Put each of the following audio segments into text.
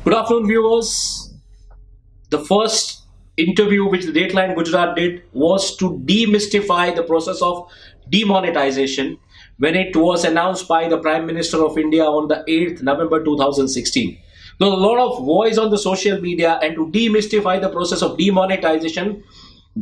Good afternoon, viewers. The first interview which the Dateline Gujarat did was to demystify the process of demonetization when it was announced by the Prime Minister of India on the 8th November 2016. There was a lot of voice on the social media, and to demystify the process of demonetization,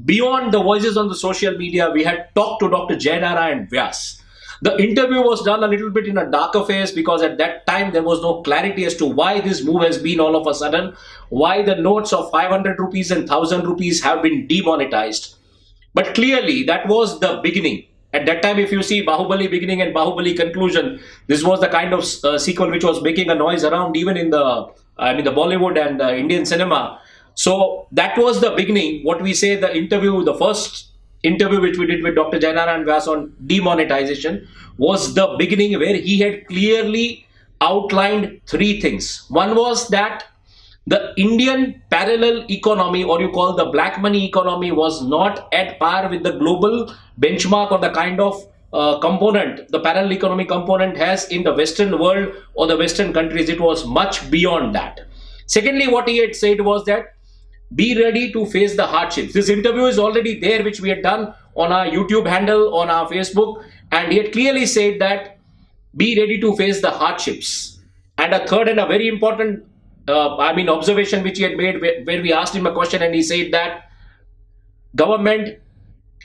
beyond the voices on the social media, we had talked to Dr. Narayan and Vyas. The interview was done a little bit in a darker phase because at that time there was no clarity as to why this move has been all of a sudden, why the notes of 500 rupees and 1000 rupees have been demonetized. But clearly that was the beginning. At that time, if you see Bahubali beginning and Bahubali conclusion, this was the kind of sequel which was making a noise around even in the Bollywood and Indian cinema. So that was the beginning. What we say, the interview, the first interview which we did with Dr. Jainara and Vyas on demonetization was the beginning, where he had clearly outlined three things. One was that the Indian parallel economy, or you call the black money economy, was not at par with the global benchmark or the kind of component the parallel economy component has in the Western world or the Western countries. It was much beyond that. Secondly, what he had said was that be ready to face the hardships. This interview is already there, which we had done on our YouTube handle, on our Facebook, and he had clearly said that be ready to face the hardships. And a third and a very important observation which he had made, where we asked him a question and he said that government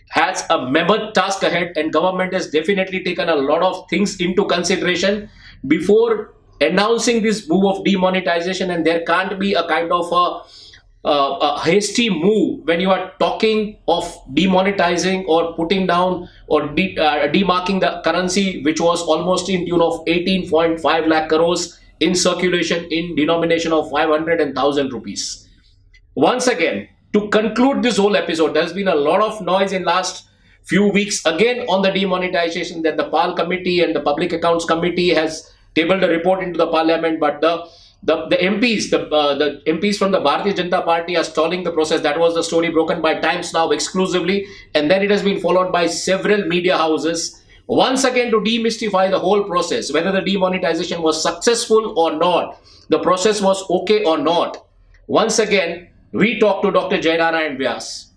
has a mammoth task ahead, and government has definitely taken a lot of things into consideration before announcing this move of demonetization, and there can't be a kind of a hasty move when you are talking of demonetizing or putting down or demarking the currency, which was almost in tune of 18.5 lakh crores in circulation in denomination of 500 and 1000 rupees. Once again, to conclude this whole episode, there's been a lot of noise in last few weeks again on the demonetization, that the PAL committee and the Public Accounts Committee has tabled a report into the parliament, but the MPs from the Bharatiya Janata Party are stalling the process. That was the story broken by Times Now exclusively, and then it has been followed by several media houses. Once again, to demystify the whole process, whether the demonetization was successful or not, the process was okay or not. Once again, we talked to Dr. Jainara and Vyas,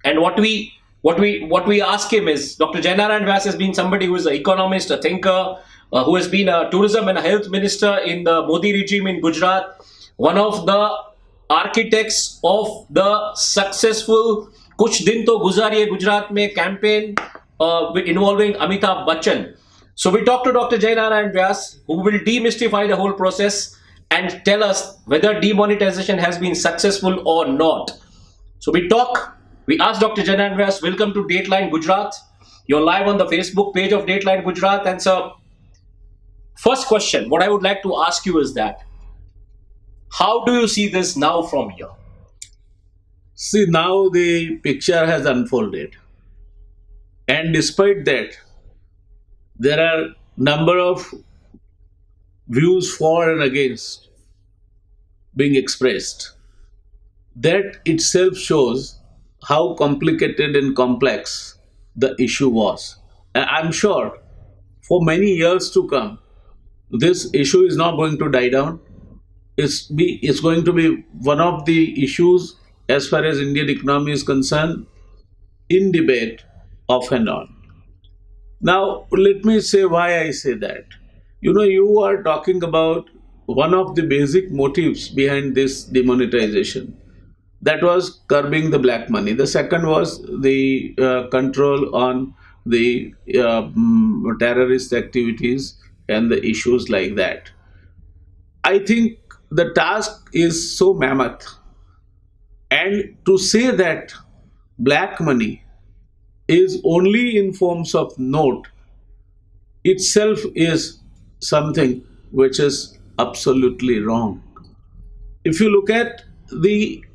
and what we ask him is, Dr. Jainara and Vyas has been somebody who is an economist, a thinker, who has been a tourism and a health minister in the Modi regime in Gujarat, one of the architects of the successful Kuch Din To Guzariye Gujarat Mein campaign involving Amitabh Bachchan. So we talked to Dr. Jainara and Vyas, who will demystify the whole process and tell us whether demonetization has been successful or not. So we asked Dr. Jainara and Vyas, welcome to Dateline Gujarat. You're live on the Facebook page of Dateline Gujarat. And so, first question, what I would like to ask you is that, how do you see this now from here? See, now the picture has unfolded. And despite that, there are number of views for and against being expressed. That itself shows how complicated and complex the issue was. And I'm sure for many years to come, this issue is not going to die down. It's going to be one of the issues, as far as Indian economy is concerned, in debate off and on. Now, let me say why I say that. You are talking about one of the basic motives behind this demonetization. That was curbing the black money. The second was the control on the terrorist activities and the issues like that. I think the task is so mammoth. And to say that black money is only in forms of note itself is something which is absolutely wrong. If you look at the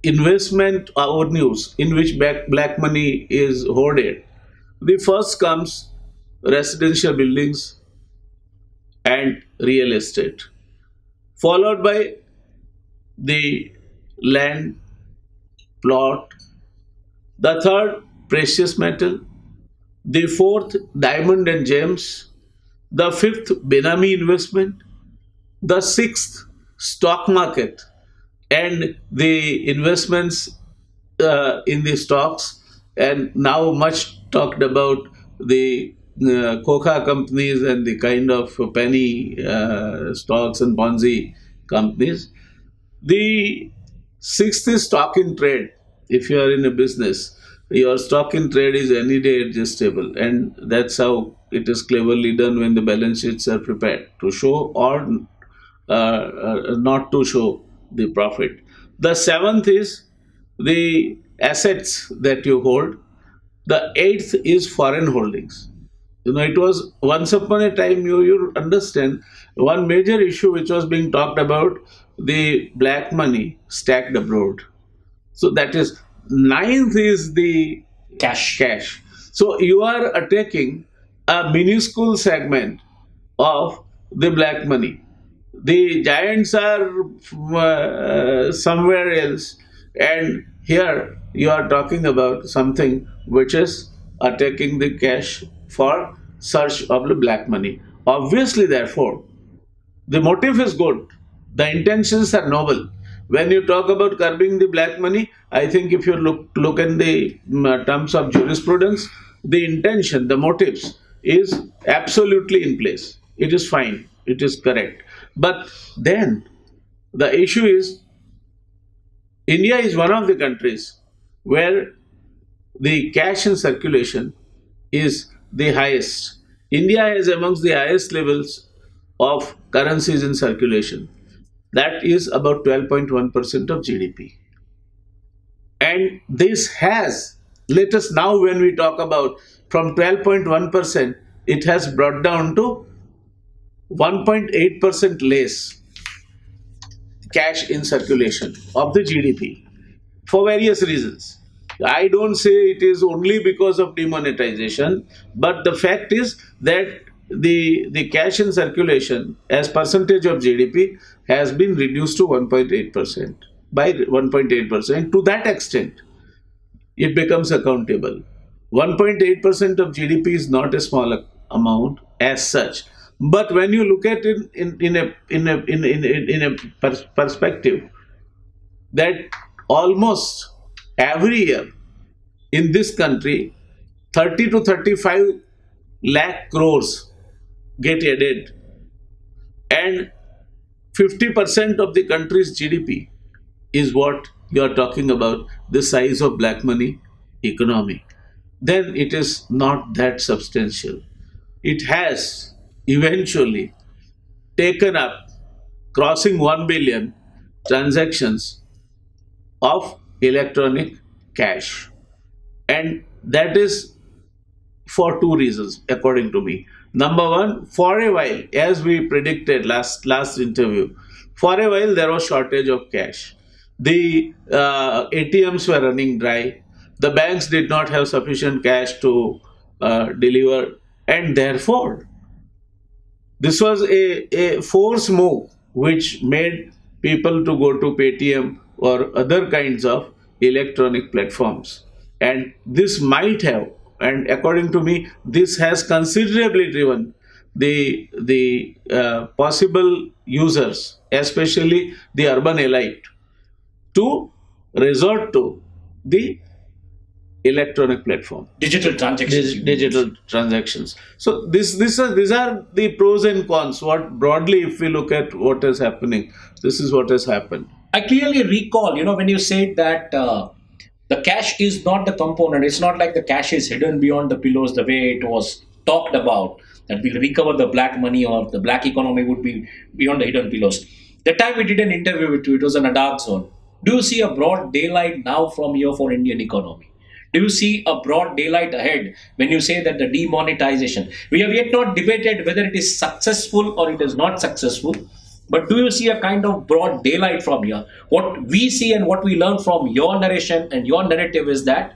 investment avenues in which black money is hoarded, the first comes residential buildings and real estate, followed by the land plot, the third precious metal, the fourth diamond and gems, the fifth Benami investment, the sixth stock market and the investments in the stocks, and now much talked about the coca companies and the kind of penny stocks and Ponzi companies. The sixth is stock in trade. If you are in a business, your stock in trade is any day adjustable, and that's how it is cleverly done when the balance sheets are prepared to show or not to show the profit. The seventh is the assets that you hold. The eighth is foreign holdings. It was once upon a time, you understand, one major issue which was being talked about, the black money stacked abroad. So that is ninth is the Cash. cash. So you are attacking a minuscule segment of the black money. The giants are somewhere else, and here you are talking about something which is attacking the cash for search of the black money. Obviously, therefore, the motive is good, the intentions are noble. When you talk about curbing the black money, I think if you look in the terms of jurisprudence, the intention, the motives is absolutely in place. It is fine. It is correct. But then the issue is, India is one of the countries where the cash in circulation is the highest. India is amongst the highest levels of currencies in circulation. That is about 12.1% of GDP. And this has, let us now, when we talk about from 12.1%, it has brought down to 1.8% less cash in circulation of the GDP for various reasons. I don't say it is only because of demonetization, but the fact is that the cash in circulation as percentage of GDP has been reduced to 1.8%, by 1.8%. To that extent, it becomes accountable. 1.8% of GDP is not a small amount as such. But when you look at it in a perspective, that almost every year in this country, 30 to 35 lakh crores get added, and 50% of the country's GDP is what you are talking about, the size of black money economy, then it is not that substantial. It has eventually taken up crossing 1 billion transactions of electronic cash. And that is for two reasons, according to me. Number one, for a while, as we predicted last interview, for a while there was shortage of cash. The ATMs were running dry. The banks did not have sufficient cash to deliver, and therefore this was a force move which made people to go to Paytm or other kinds of electronic platforms. And this might have, and according to me, this has considerably driven the possible users, especially the urban elite, to resort to the electronic platform, Digital transactions. digital transactions. So these are the pros and cons. What broadly, if we look at what is happening, this is what has happened. I clearly recall, when you said that the cash is not the component. It's not like the cash is hidden beyond the pillows the way it was talked about, that we'll recover the black money or the black economy would be beyond the hidden pillows. The time we did an interview with you, it was in a dark zone. Do you see a broad daylight now from here for Indian economy? Do you see a broad daylight ahead when you say that the demonetization? We have yet not debated whether it is successful or it is not successful. But do you see a kind of broad daylight from here? What we see and what we learn from your narration and your narrative is that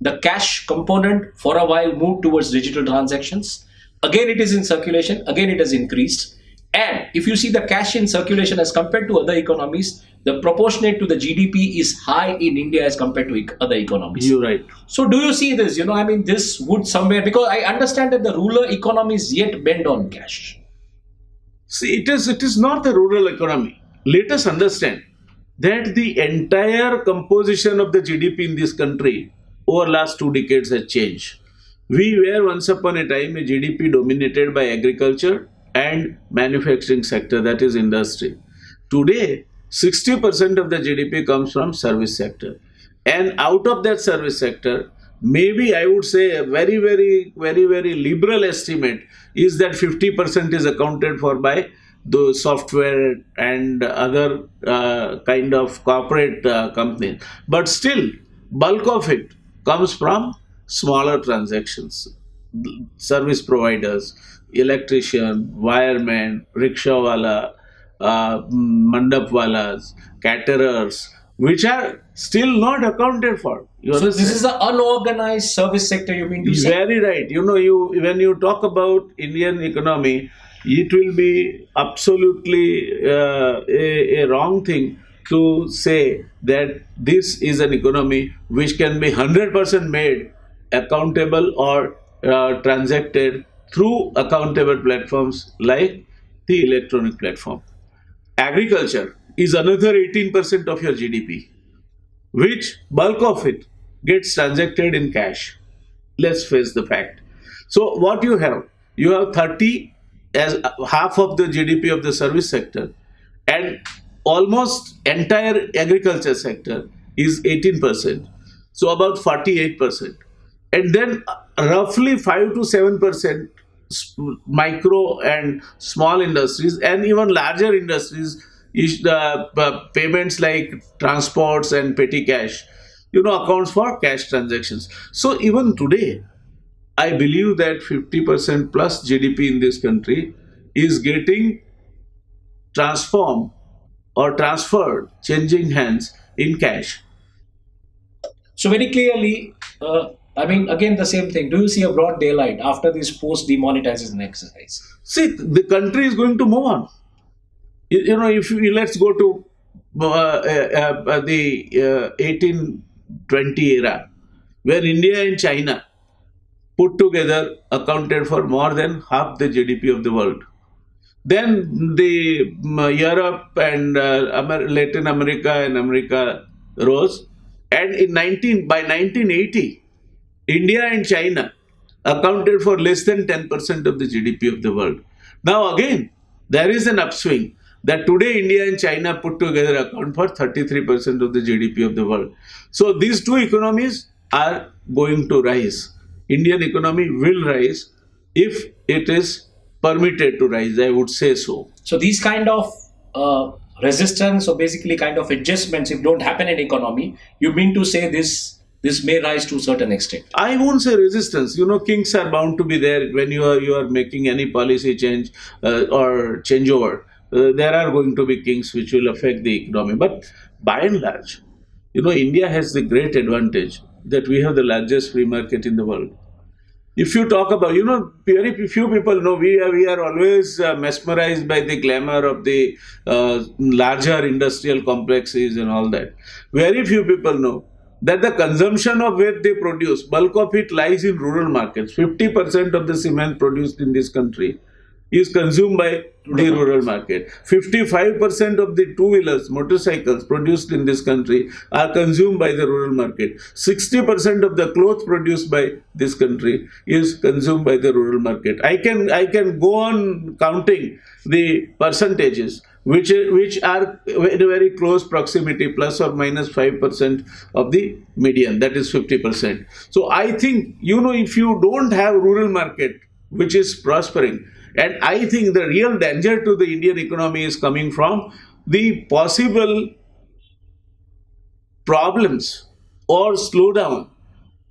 the cash component for a while moved towards digital transactions. Again, it is in circulation. Again, it has increased. And if you see the cash in circulation as compared to other economies, the proportionate to the GDP is high in India as compared to other economies. You're right. So do you see this? This would somewhere, because I understand that the rural economies yet bend on cash. See, it is not the rural economy. let us understand that the entire composition of the GDP in this country over last 2 decades has changed. We were once upon a time a GDP dominated by agriculture and manufacturing sector, that is industry. Today, 60% of the GDP comes from service sector. And out of that service sector, maybe I would say a very liberal estimate is that 50% is accounted for by the software and other kind of corporate companies. But still, bulk of it comes from smaller transactions, service providers, electrician, wireman, rickshawala, mandapwalas, caterers, which are still not accounted for. You So this understand? is the unorganized service sector, you mean to say? Very right. You when you talk about Indian economy, it will be absolutely a wrong thing to say that this is an economy which can be 100% made accountable or transacted through accountable platforms like the electronic platform. Agriculture is another 18% of your GDP, which bulk of it gets transacted in cash. Let's face the fact. So what you have 30 as half of the GDP of the service sector, and almost entire agriculture sector is 18%. So about 48%. And then roughly 5 to 7% micro and small industries, and even larger industries is the payments like transports and petty cash, accounts for cash transactions. So even today, I believe that 50% plus GDP in this country is getting transformed or transferred, changing hands in cash. So very clearly, I mean, again, the same thing. Do you see a broad daylight after this post-demonetization exercise? See, the country is going to move on. If we let's go to the 1820 era, where India and China put together accounted for more than half the GDP of the world. Then the Europe and Latin America and America rose, and by 1980, India and China accounted for less than 10% of the GDP of the world. Now again, there is an upswing that today India and China put together account for 33% of the GDP of the world. So these two economies are going to rise. Indian economy will rise if it is permitted to rise, I would say so. So these kind of resistance or basically kind of adjustments, if don't happen in economy, you mean to say this may rise to a certain extent? I won't say resistance. Kinks are bound to be there when you are making any policy change or changeover. There are going to be kinks which will affect the economy. But by and large, India has the great advantage that we have the largest free market in the world. If you talk about, very few people know, we are always mesmerized by the glamour of the larger industrial complexes and all that. Very few people know that the consumption of what they produce, bulk of it lies in rural markets. 50% of the cement produced in this country is consumed by the rural market. 55% of the two-wheelers, motorcycles produced in this country are consumed by the rural market. 60% of the clothes produced by this country is consumed by the rural market. I can go on counting the percentages which are in a very close proximity, plus or minus 5% of the median, that is 50%. So I think, if you don't have rural market which is prospering, and I think the real danger to the Indian economy is coming from the possible problems or slowdown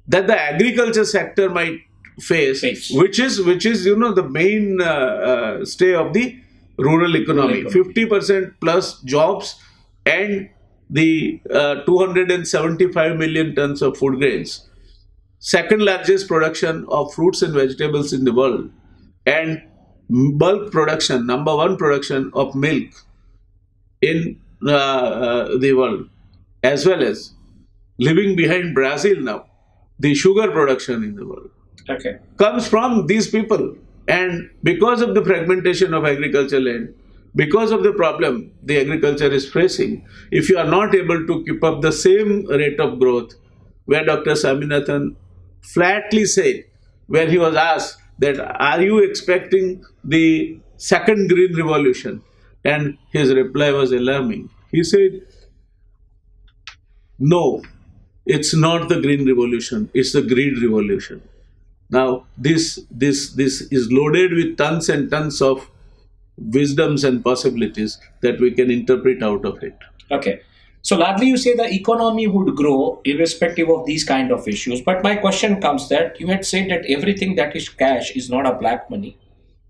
that the agriculture sector might face. which is the main stay of the rural economy. 50% plus jobs and the 275 million tons of food grains, second largest production of fruits and vegetables in the world, and bulk production, number one production of milk in the world, as well as leaving behind Brazil now, the sugar production in the world, Okay. comes from these people. And because of the fragmentation of agriculture land, because of the problem the agriculture is facing. If you are not able to keep up the same rate of growth, where Dr. Swaminathan flatly said, when he was asked that, are you expecting the second green revolution? And his reply was alarming. He said, no, it's not the green revolution, it's the greed revolution. Now, this is loaded with tons and tons of wisdoms and possibilities that we can interpret out of it. Okay. So largely you say the economy would grow irrespective of these kind of issues. But my question comes that you had said that everything that is cash is not a black money.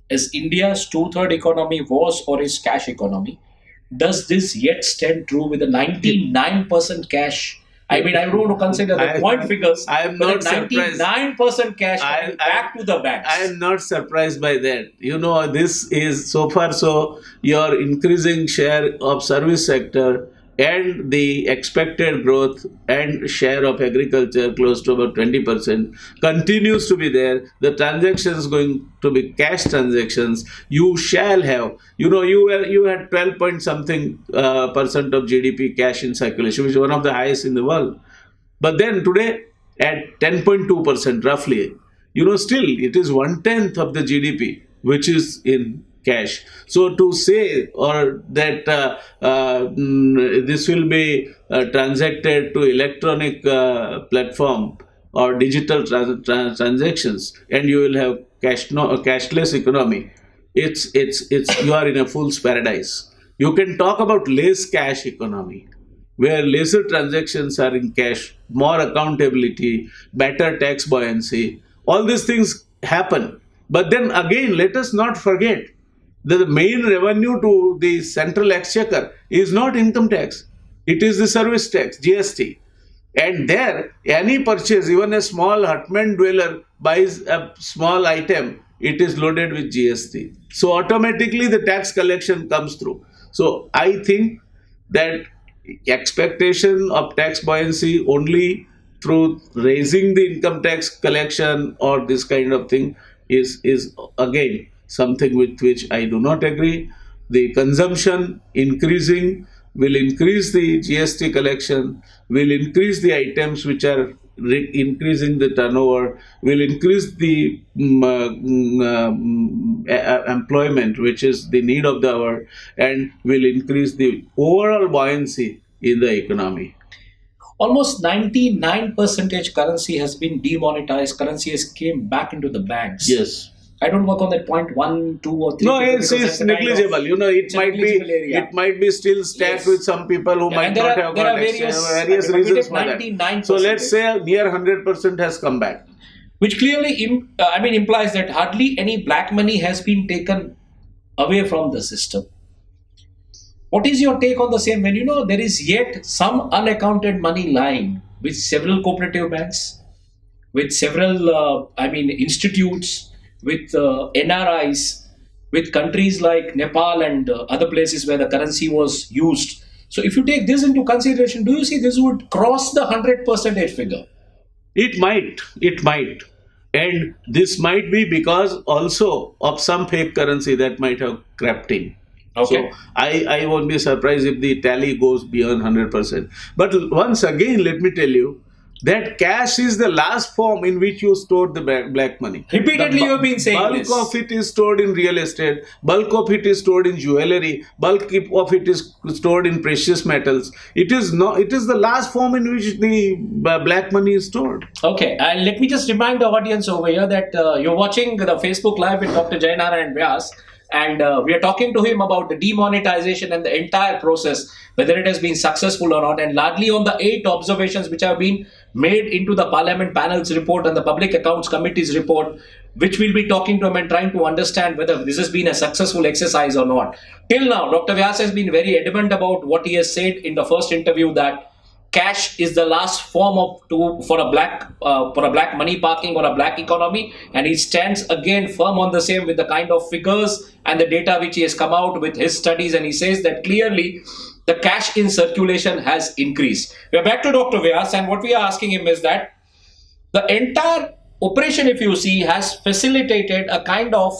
As India's two-third economy was or is cash economy, does this yet stand true with the 99% cash? I mean, I don't want to consider the point figures, I am but not the surprised. 99% cash coming back to the banks. I am not surprised by that. You know, this is so far so your increasing share of service sector and the expected growth and share of agriculture close to about 20% continues to be there. The transactions going to be cash transactions. You shall have, you had 12 point something percent of GDP cash in circulation, which is one of the highest in the world. But then today, at 10.2% roughly, still it is one tenth of the GDP, which is in cash. So to say or that this will be transacted to electronic platform or digital transactions, and you will have cashless economy. It's you are in a fool's paradise. You can talk about less cash economy, where lesser transactions are in cash, more accountability, better tax buoyancy. All these things happen. But then again, let us not forget that the main revenue to the central exchequer is not income tax. It is the service tax, GST. And there, any purchase, even a small hutman dweller buys a small item, it is loaded with GST. So automatically the tax collection comes through. So I think that expectation of tax buoyancy only through raising the income tax collection or this kind of thing is again something with which I do not agree. The consumption increasing will increase the GST collection, will increase the items which are increasing the turnover, will increase the employment, which is the need of the hour, and will increase the overall buoyancy in the economy. Almost 99% currency has been demonetized. Currency has came back into the banks. Yes. I don't work on that point 1, 2, or 3. No, it's negligible. It might be still stacked with some people who might not have got various reasons for that. So let's say near 100% has come back, which clearly, implies that hardly any black money has been taken away from the system. What is your take on the same? When there is yet some unaccounted money lying with several cooperative banks, with several, institutes, with NRIs, with countries like Nepal and other places where the currency was used. So if you take this into consideration, do you see this would cross the 100% figure? It might. And this might be because also of some fake currency that might have crept in. Okay. So I won't be surprised if the tally goes beyond 100%. But once again, let me tell you that cash is the last form in which you store the black money. Repeatedly you have been saying this. Bulk of it is stored in real estate, bulk of it is stored in jewelry, bulk of it is stored in precious metals. It is the last form in which the black money is stored. Okay, and let me just remind the audience over here that you're watching the Facebook Live with Dr. Narayan and Vyas. And we are talking to him about the demonetization and the entire process, whether it has been successful or not, and largely on the 8 observations which have been made into the Parliament panel's report and the Public Accounts Committee's report, which we'll be talking to him and trying to understand whether this has been a successful exercise or not. Till now, Dr. Vyas has been very adamant about what he has said in the first interview, that cash is the last form for a black money parking or a black economy, and he stands again firm on the same with the kind of figures and the data which he has come out with his studies, and he says that clearly the cash in circulation has increased. We are back to Dr. Vyas, and what we are asking him is that the entire operation, if you see, has facilitated a kind of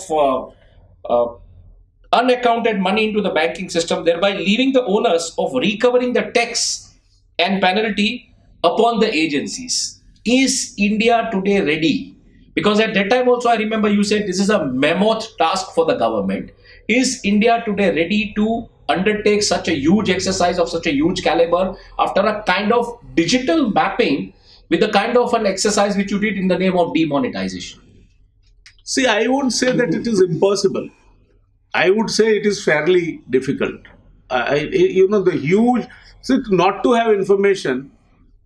unaccounted money into the banking system, thereby leaving the onus of recovering the tax and penalty upon the agencies. Is India today ready? Because at that time also, I remember you said this is a mammoth task for the government. Is India today ready to undertake such a huge exercise of such a huge caliber after a kind of digital mapping with the kind of an exercise which you did in the name of demonetization? See, I won't say that it is impossible. I would say it is fairly difficult. The huge, see, not to have information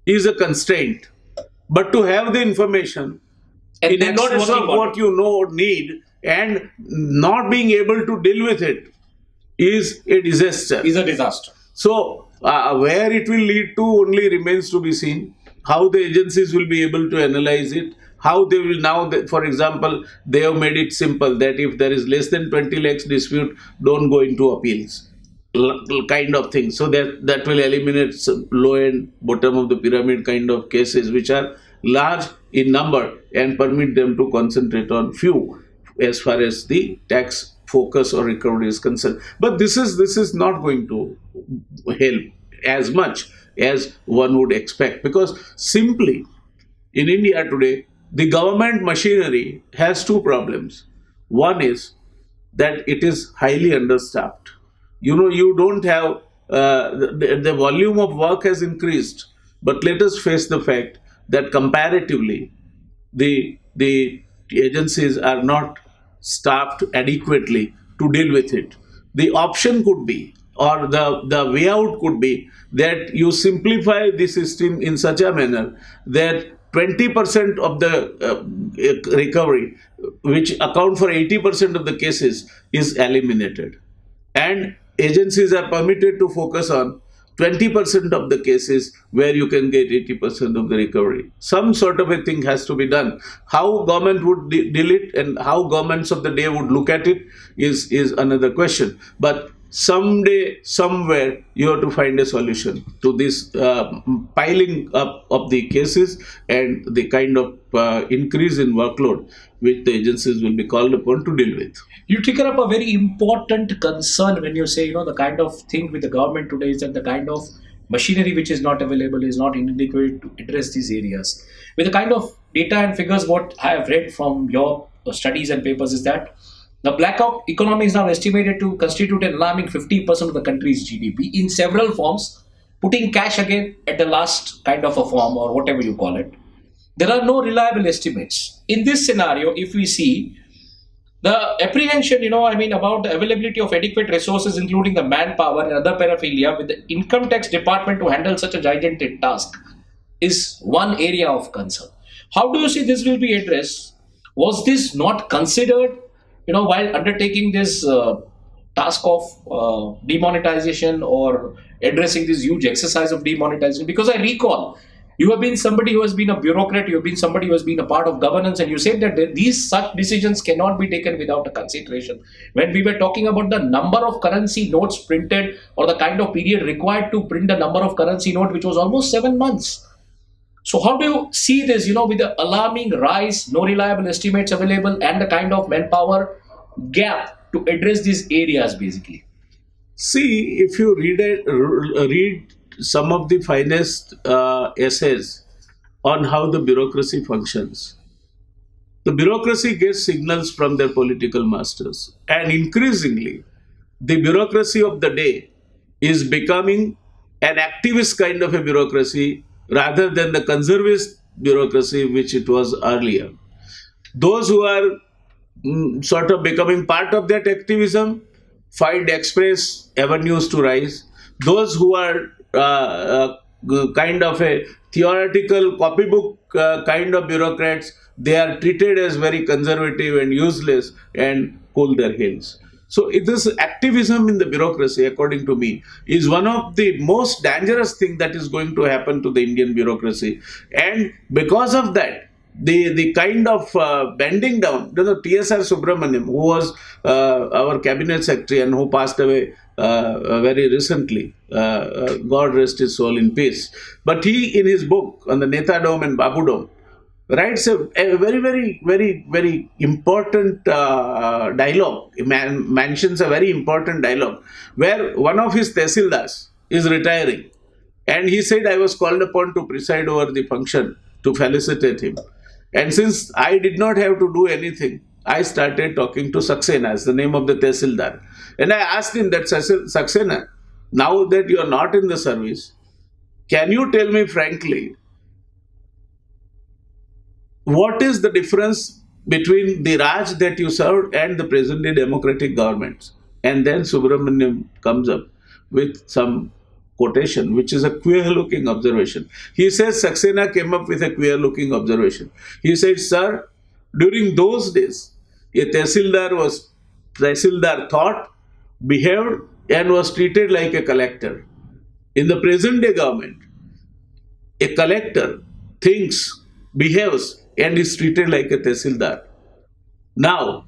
is a constraint, but to have the information And in then not excess working of on what it. you know or need and not being able to deal with it is a disaster. Is a disaster. So, where it will lead to only remains to be seen. How the agencies will be able to analyze it. How they will now, for example, they have made it simple that if there is less than 20 lakhs dispute, don't go into appeals, kind of thing. So that will eliminate some low and bottom of the pyramid kind of cases, which are large in number, and permit them to concentrate on few as far as the tax focus or recovery is concerned. But this is not going to help as much as one would expect, because simply in India today, the government machinery has two problems. One is that it is highly understaffed. You don't have the volume of work has increased, but let us face the fact that comparatively, the agencies are not staffed adequately to deal with it. The option could be, or the way out could be, that you simplify the system in such a manner that 20% of the recovery, which account for 80% of the cases, is eliminated, and agencies are permitted to focus on 20% of the cases where you can get 80% of the recovery. Some sort of a thing has to be done. How government would deal it and how governments of the day would look at it is another question. But someday, somewhere, you have to find a solution to this piling up of the cases and the kind of increase in workload which the agencies will be called upon to deal with. You trigger up a very important concern when you say, the kind of thing with the government today is that the kind of machinery which is not available is not inadequate to address these areas. With the kind of data and figures, what I have read from your studies and papers is that the blackout economy is now estimated to constitute an alarming 50% of the country's GDP in several forms, putting cash again at the last kind of a form or whatever you call it. There are no reliable estimates. In this scenario, if we see the apprehension, about the availability of adequate resources, including the manpower and other paraphernalia, with the income tax department to handle such a gigantic task, is one area of concern. How do you see this will be addressed? Was this not considered, while undertaking this task of demonetization or addressing this huge exercise of demonetization? Because I recall you have been somebody who has been a bureaucrat, you have been somebody who has been a part of governance, and you said that these such decisions cannot be taken without a consideration. When we were talking about the number of currency notes printed or the kind of period required to print the number of currency note, which was almost 7 months. So how do you see this, with the alarming rise, no reliable estimates available, and the kind of manpower gap to address these areas basically? See, if you read some of the finest essays on how the bureaucracy functions, the bureaucracy gets signals from their political masters, and increasingly, the bureaucracy of the day is becoming an activist kind of a bureaucracy rather than the conservative bureaucracy which it was earlier. Those who are sort of becoming part of that activism find express avenues to rise. Those who are kind of a theoretical copybook kind of bureaucrats, they are treated as very conservative and useless and cool their heels. So this activism in the bureaucracy, according to me, is one of the most dangerous thing that is going to happen to the Indian bureaucracy. And because of that, the kind of bending down, T.S.R. Subramaniam, who was our cabinet secretary and who passed away very recently, God rest his soul in peace. But he, in his book on the Netadom and Babudom, writes a very, very, very, very important dialogue, mentions a very important dialogue, where one of his tehsildars is retiring. And he said, I was called upon to preside over the function to felicitate him. And since I did not have to do anything, I started talking to Saxena, as the name of the tehsildar. And I asked him that, Saxena, now that you are not in the service, can you tell me frankly, what is the difference between the Raj that you served and the present day democratic governments? And then Subramaniam comes up with some quotation, which is a queer looking observation. He says Saxena came up with a queer looking observation. He said, sir, during those days, a tehsildar thought, behaved, and was treated like a collector. In the present day government, a collector thinks, behaves, and is treated like a tehsildar. Now,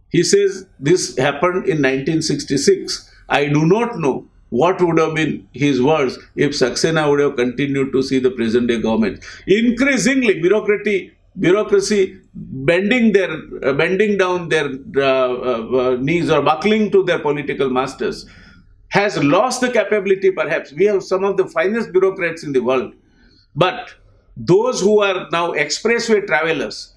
he says this happened in 1966. I do not know what would have been his words if Saxena would have continued to see the present day government. Increasingly, bureaucracy bending down their knees or buckling to their political masters, has lost the capability. Perhaps we have some of the finest bureaucrats in the world, but those who are now expressway travelers,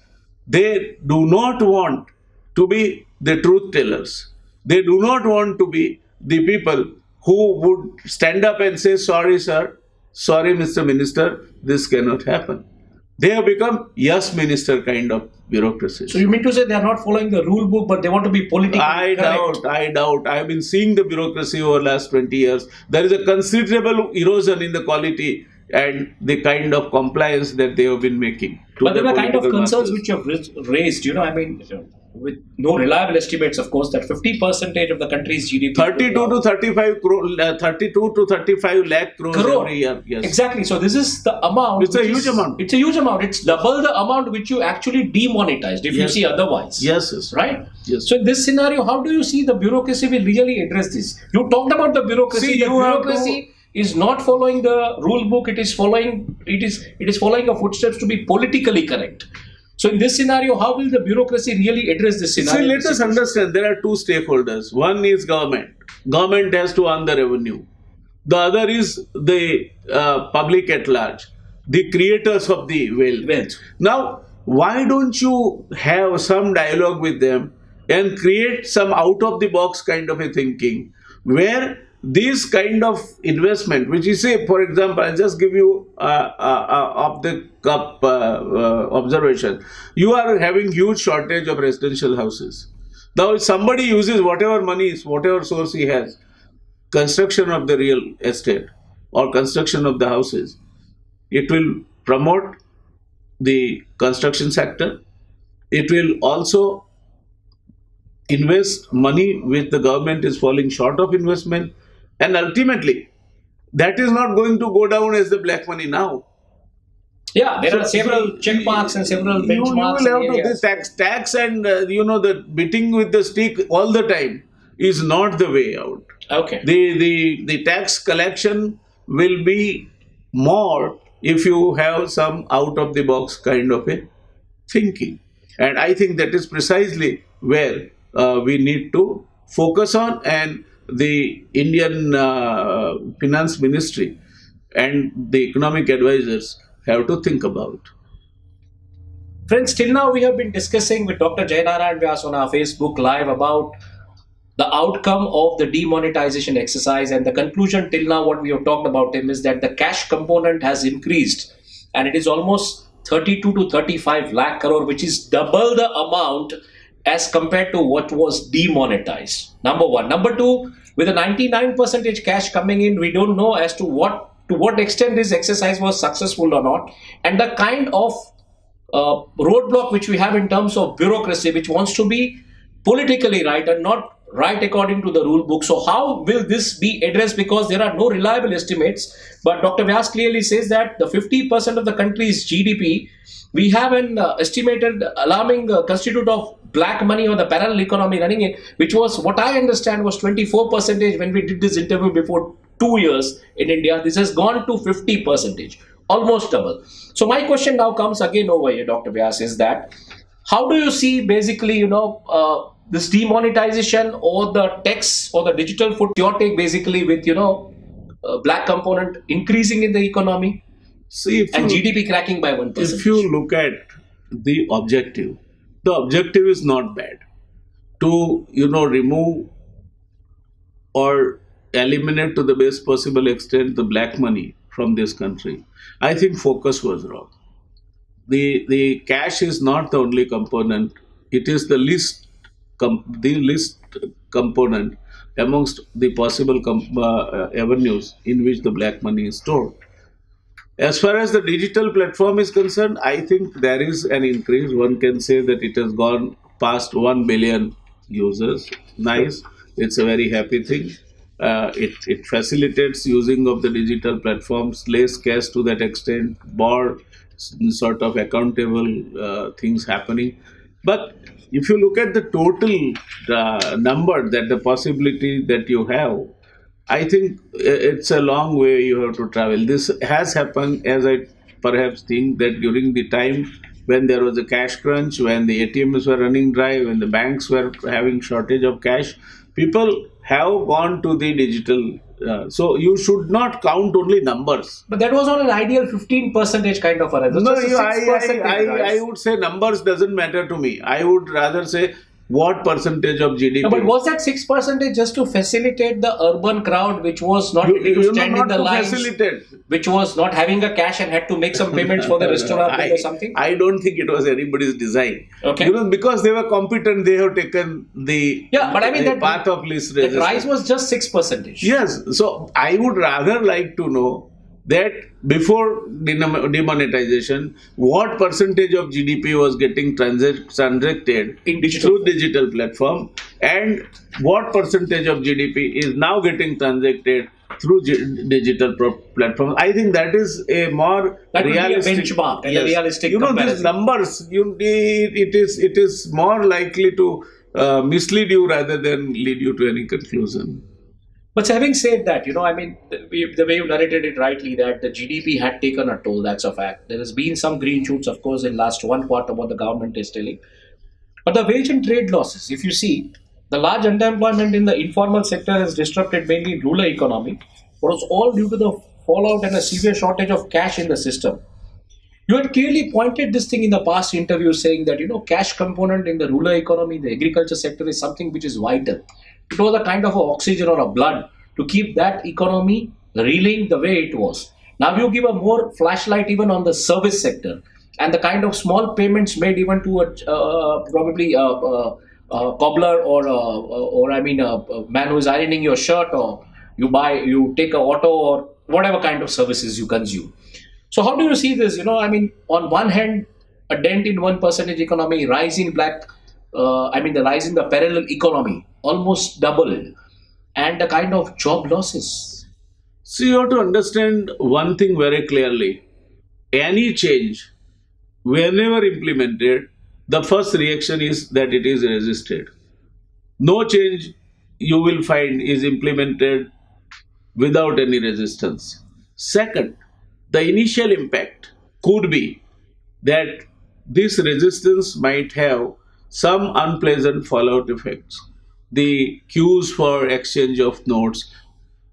they do not want to be the truth tellers. They do not want to be the people who would stand up and say, sorry, sir, sorry, Mr. Minister, this cannot happen. They have become yes minister kind of bureaucracies. So you mean to say they are not following the rule book, but they want to be politically correct? I doubt. I have been seeing the bureaucracy over the last 20 years. There is a considerable erosion in the quality and the kind of compliance that they have been making. But there were kind of concerns which you have raised, with no reliable estimates, of course, that 50% of the country's GDP. 32 to 35 lakh crores every year. Yes. Exactly. So this is the amount. It's a huge amount. It's a huge amount. It's double the amount which you actually demonetized if you see otherwise. Yes. Right? Yes. So in this scenario, how do you see the bureaucracy will really address this? You talked about the bureaucracy. See, the bureaucracy is not following the rule book. It is following a footsteps to be politically correct. So in this scenario, how will the bureaucracy really address this scenario? See, let us understand there are two stakeholders. One is government. Government has to earn the revenue. The other is the public at large, the creators of the wealth. Now, why don't you have some dialogue with them and create some out of the box kind of a thinking where this kind of investment, which you say, for example, I'll just give you off the cup observation. You are having huge shortage of residential houses. Now, if somebody uses whatever money, whatever source he has, construction of the real estate or construction of the houses, it will promote the construction sector. It will also invest money which the government is falling short of investment. And ultimately, that is not going to go down as the black money now. Yeah, there are several check marks and several benchmarks. You will have to tax and the beating with the stick all the time is not the way out. Okay. The tax collection will be more if you have some out of the box kind of a thinking, and I think that is precisely where we need to focus on, and the Indian Finance Ministry and the economic advisors have to think about. Friends, till now we have been discussing with Dr. Narayan and Vyas on our Facebook Live about the outcome of the demonetization exercise, and the conclusion till now what we have talked about him is that the cash component has increased and it is almost 32 to 35 lakh crore, which is double the amount as compared to what was demonetized. Number one. Number two, with a 99% cash coming in, we don't know as to what extent this exercise was successful or not, and the kind of roadblock which we have in terms of bureaucracy, which wants to be politically right and not right according to the rule book. So how will this be addressed? Because there are no reliable estimates, but Dr. Vyas clearly says that the 50% of the country's GDP, we have an estimated alarming constitute of black money or the parallel economy running in, which was, what I understand, was 24% when we did this interview before 2 years in India. This has gone to 50%. almost double. So my question now comes again over here, Dr. Vyas, is that how do you see basically, this demonetization or the tax or the digital foot, your take basically with, black component increasing in the economy See, and GDP cracking by if you 1%? look at the objective is not bad to remove or eliminate to the best possible extent the black money from this country. I think focus was wrong. The cash is not the only component; it is the least component amongst the possible avenues in which the black money is stored. As far as the digital platform is concerned, I think there is an increase. One can say that it has gone past 1 billion users. Nice. It's a very happy thing. It facilitates using of the digital platforms, less cash to that extent, more sort of accountable things happening. But if you look at the total number, that the possibility that you have, I think it's a long way you have to travel. This has happened, as I perhaps think, that during the time when there was a cash crunch, when the ATMs were running dry, when the banks were having shortage of cash, people have gone to the digital. So you should not count only numbers. But that was on an ideal 15 percentage kind of a rise. It was No, just a 6% rise. I would say numbers doesn't matter to me. I would rather say what percentage of GDP. No, but was that 6% just to facilitate the urban crowd, which was not able to stand in not the to lines, facilitate. which was not having a cash and had to make some payments for the restaurant bill or something? I don't think it was anybody's design. Okay. Because they were competent, they have taken the But I mean the that path of least the resistance. rise was just 6%. Yes, so I would rather like to know that before demonetization, what percentage of GDP was getting transacted In digital. through digital platform, and what percentage of GDP is now getting transacted through digital platforms. I think that is a more That would be a realistic benchmark and a realistic these comparison. numbers. It is more likely to mislead you rather than lead you to any conclusion. But having said that, the way you narrated it rightly, that the GDP had taken a toll, that's a fact. There has been some green shoots, of course, in last one quarter what the government is telling. But the wage and trade losses, if you see, the large unemployment in the informal sector has disrupted mainly rural economy, but was all due to the fallout and a severe shortage of cash in the system. You had clearly pointed this thing in the past interview, saying that cash component in the rural economy, the agriculture sector is something which is vital. It was a kind of a oxygen or a blood to keep that economy reeling the way it was. Now you give a more flashlight even on the service sector and the kind of small payments made even to probably a cobbler or a man who is ironing your shirt, or you take a auto or whatever kind of services you consume. So how do you see this? On one hand, a dent in 1% economy, rise in the rise in the parallel economy almost doubled, and the kind of job losses. So you have to understand one thing very clearly. Any change, whenever implemented, the first reaction is that it is resisted. No change you will find is implemented without any resistance. Second, the initial impact could be that this resistance might have some unpleasant fallout effects. The queues for exchange of notes,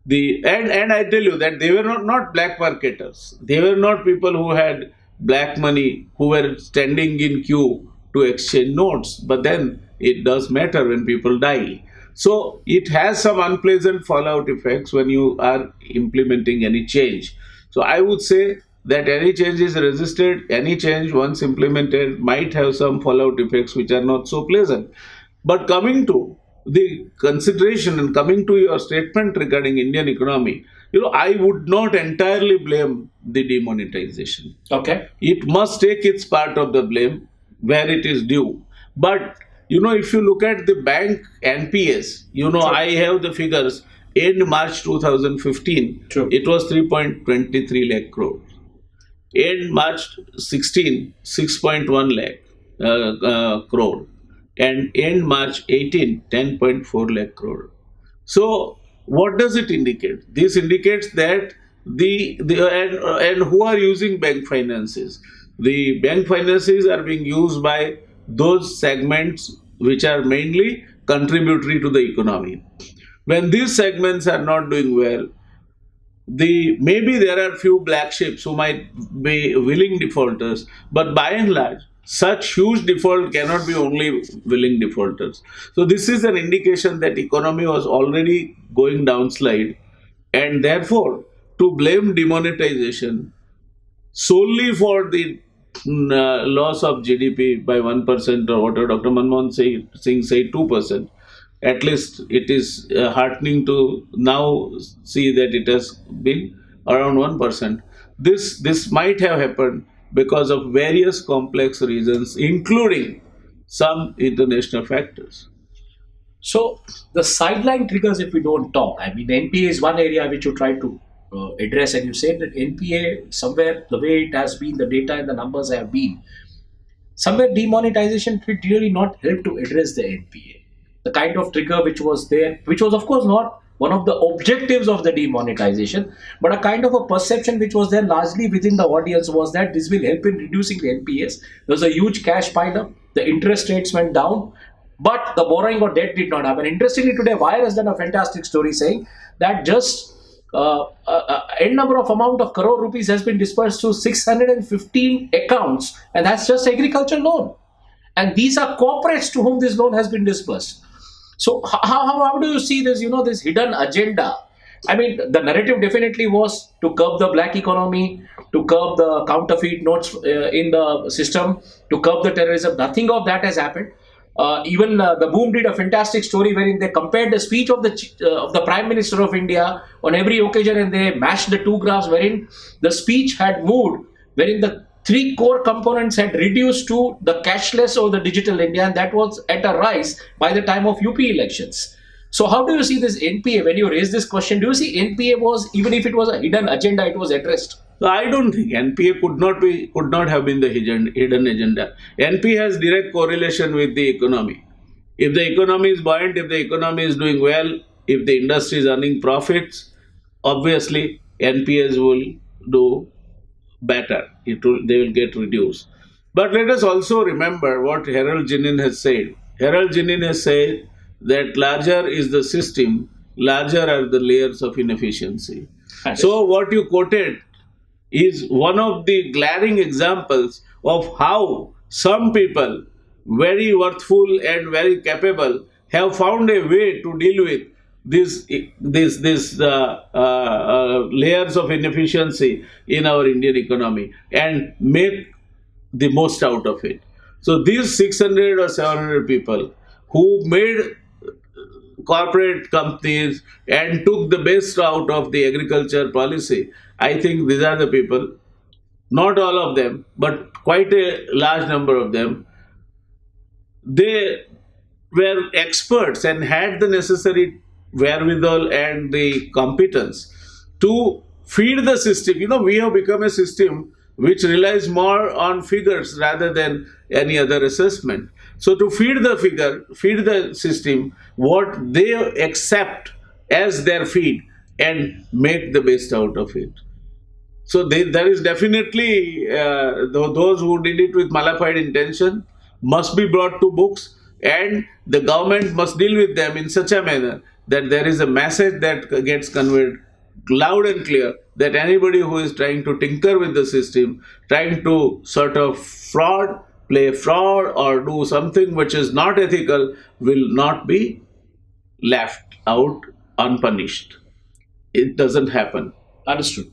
and I tell you that they were not black marketers. They were not people who had black money who were standing in queue to exchange notes. But then it does matter when people die. So it has some unpleasant fallout effects when you are implementing any change. So I would say that any change is resisted, any change once implemented might have some fallout effects which are not so pleasant. But coming to the consideration and coming to your statement regarding Indian economy, I would not entirely blame the demonetization. Okay. It must take its part of the blame where it is due. But if you look at the bank NPS, I have the figures. In March 2015, True. it was 3.23 lakh crore. In March 16, 6.1 lakh crore. And in March 18, 10.4 lakh crore. So what does it indicate? This indicates that and who are using bank finances? The bank finances are being used by those segments which are mainly contributory to the economy. When these segments are not doing well, maybe there are few black ships who might be willing defaulters, but by and large, such huge default cannot be only willing defaulters. So this is an indication that economy was already going downslide, and therefore to blame demonetization solely for the loss of GDP by 1% or whatever Dr. Manmohan Singh said 2%. At least it is heartening to now see that it has been around 1%. This might have happened because of various complex reasons, including some international factors. So the sideline triggers, if we don't talk, I mean, NPA is one area which you try to address, and you said that NPA, somewhere the way it has been, the data and the numbers have been, somewhere demonetization did really not help to address the NPA. The kind of trigger which was there, which was of course not one of the objectives of the demonetization, but a kind of a perception which was there largely within the audience, was that this will help in reducing the NPAs. There was a huge cash pile up, the interest rates went down, but the borrowing or debt did not happen. Interestingly, today Vyas has done a fantastic story saying that just n number of amount of crore rupees has been dispersed to 615 accounts, and that's just agriculture loan. And these are corporates to whom this loan has been dispersed. So how do you see this, this hidden agenda? I mean, the narrative definitely was to curb the black economy, to curb the counterfeit notes in the system, to curb the terrorism. Nothing of that has happened. Even the Boom did a fantastic story wherein they compared the speech of the Prime Minister of India on every occasion, and they matched the two graphs wherein the speech had moved, wherein the three core components had reduced to the cashless or the digital India, and that was at a rise by the time of UP elections. So how do you see this NPA? When you raise this question, do you see NPA was, even if it was a hidden agenda, it was addressed? So I don't think NPA could not have been the hidden agenda. NPA has direct correlation with the economy. If the economy is buoyant, if the economy is doing well, if the industry is earning profits, obviously NPAs will do better. They will get reduced. But let us also remember what Harold Ginin has said. Harold Ginin has said that larger is the system, larger are the layers of inefficiency. So what you quoted is one of the glaring examples of how some people, very worthful and very capable, have found a way to deal with this layers of inefficiency in our Indian economy and make the most out of it. So these 600 or 700 people who made corporate companies and took the best out of the agriculture policy, I think these are the people, not all of them, but quite a large number of them. They were experts and had the necessary wherewithal and the competence to feed the system. We have become a system which relies more on figures rather than any other assessment. So to feed the system what they accept as their feed and make the best out of it. So there is definitely those who did it with malified intention must be brought to books, and the government must deal with them in such a manner that there is a message that gets conveyed loud and clear that anybody who is trying to tinker with the system, trying to sort of play fraud or do something which is not ethical, will not be left out unpunished. It doesn't happen. Understood.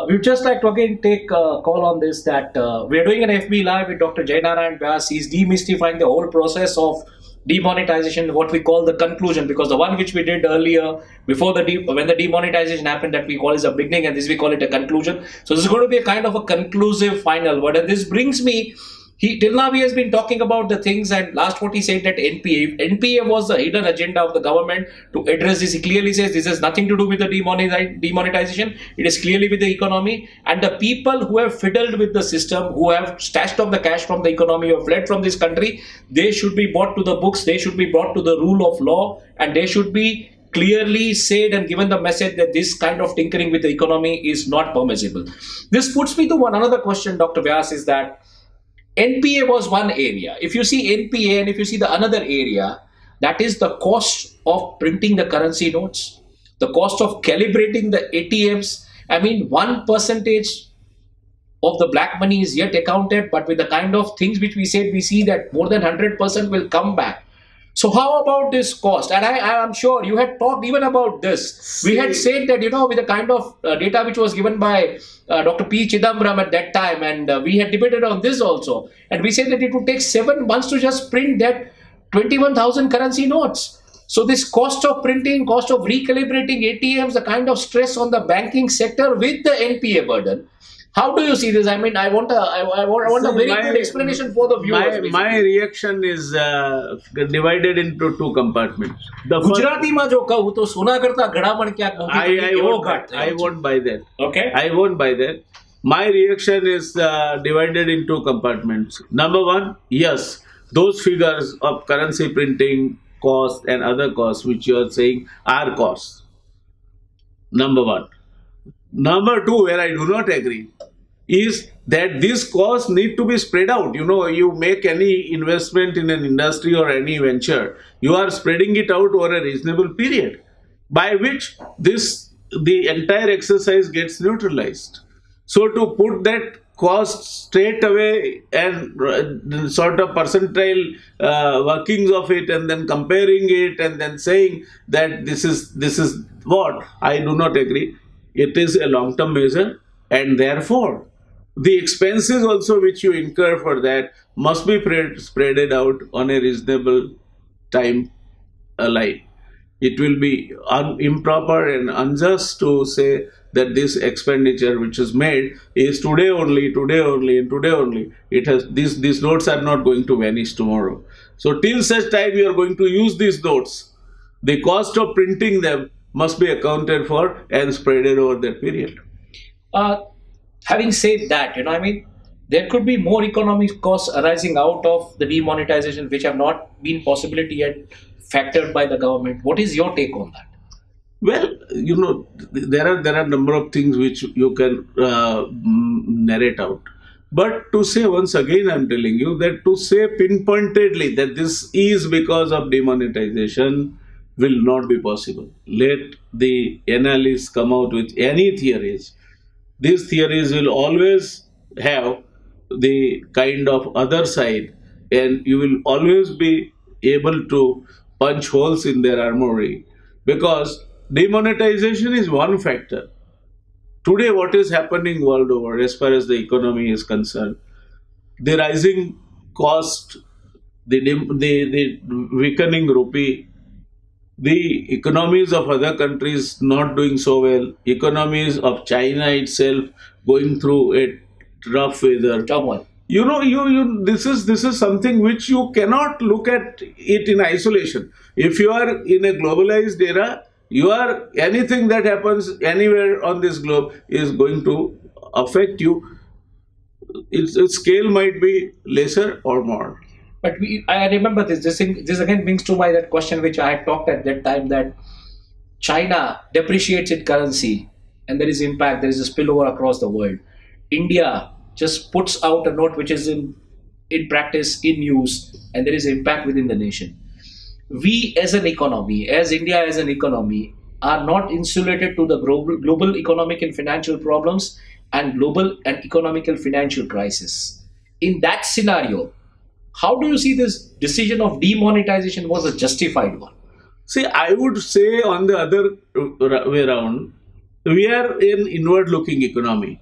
We'd just like to again take a call on this, that we're doing an FB Live with Dr. Narayan Vyas. He's demystifying the whole process of demonetization, what we call the conclusion, because the one which we did earlier before when the demonetization happened, that we call is a beginning, and this we call it a conclusion. So this is going to be a kind of a conclusive final word, and this brings me. Till now he has been talking about the things, and last what he said, that NPA was the hidden agenda of the government to address this. He clearly says this has nothing to do with the demonetization. It is clearly with the economy, and the people who have fiddled with the system, who have stashed up the cash from the economy or fled from this country, they should be brought to the books. They should be brought to the rule of law, and they should be clearly said and given the message that this kind of tinkering with the economy is not permissible. This puts me to one another question, Dr. Vyas, is that NPA was one area. If you see NPA and if you see the another area, that is the cost of printing the currency notes, the cost of calibrating the ATMs. I mean, 1% of the black money is yet accounted, but with the kind of things which we said, we see that more than 100% will come back. So how about this cost? And I am sure you had talked even about this. We had said that, with the kind of data which was given by Dr. P. Chidambaram at that time, and we had debated on this also. And we said that it would take 7 months to just print that 21,000 currency notes. So this cost of printing, cost of recalibrating ATMs, the kind of stress on the banking sector with the NPA burden. How do you see this? I mean, I want a very good explanation for the viewers. My reaction is divided into two compartments. The first, Gujarati માં જો કહું તો સોના કરતા ઘડા પણ ક્યાંક મોંઘી એવો ઘાટ થયો I છે. won't buy that. Okay. I won't buy that. My reaction is divided into two compartments. Number one, yes, those figures of currency printing cost and other costs which you are saying are costs. Number one. Number two, where I do not agree, is that these costs need to be spread out. You make any investment in an industry or any venture, you are spreading it out over a reasonable period, by which the entire exercise gets neutralized. So to put that cost straight away and sort of percentile workings of it and then comparing it and then saying that this is what, I do not agree. It is a long-term measure, and therefore the expenses also which you incur for that must be spreaded out on a reasonable time line. It will be improper and unjust to say that this expenditure which is made is today only, and today only. It has these notes are not going to vanish tomorrow. So till such time you are going to use these notes, the cost of printing them must be accounted for and spreaded over that period. Having said that, I mean, there could be more economic costs arising out of the demonetization which have not been possibility yet factored by the government. What is your take on that? Well, there are a number of things which you can narrate out. But to say, once again, I'm telling you that to say pinpointedly that this is because of demonetization will not be possible. Let the analysts come out with any theories. These theories will always have the kind of other side, and you will always be able to punch holes in their armory, because demonetization is one factor. Today, what is happening world over as far as the economy is concerned, the rising cost, the weakening rupee, the economies of other countries not doing so well, economies of China itself going through a rough weather. Turmoil. This is something which you cannot look at it in isolation. If you are in a globalized era, anything that happens anywhere on this globe is going to affect you. Its scale might be lesser or more. But I remember this. This again brings to mind that question which I had talked at that time, that China depreciates its currency and there is impact. There is a spillover across the world. India just puts out a note which is in practice, in use, and there is impact within the nation. We as an economy, as India as an economy, are not insulated to the global economic and financial problems and global and economical financial crisis. In that scenario, how do you see this decision of demonetization was a justified one? See, I would say on the other way around, we are an inward-looking economy.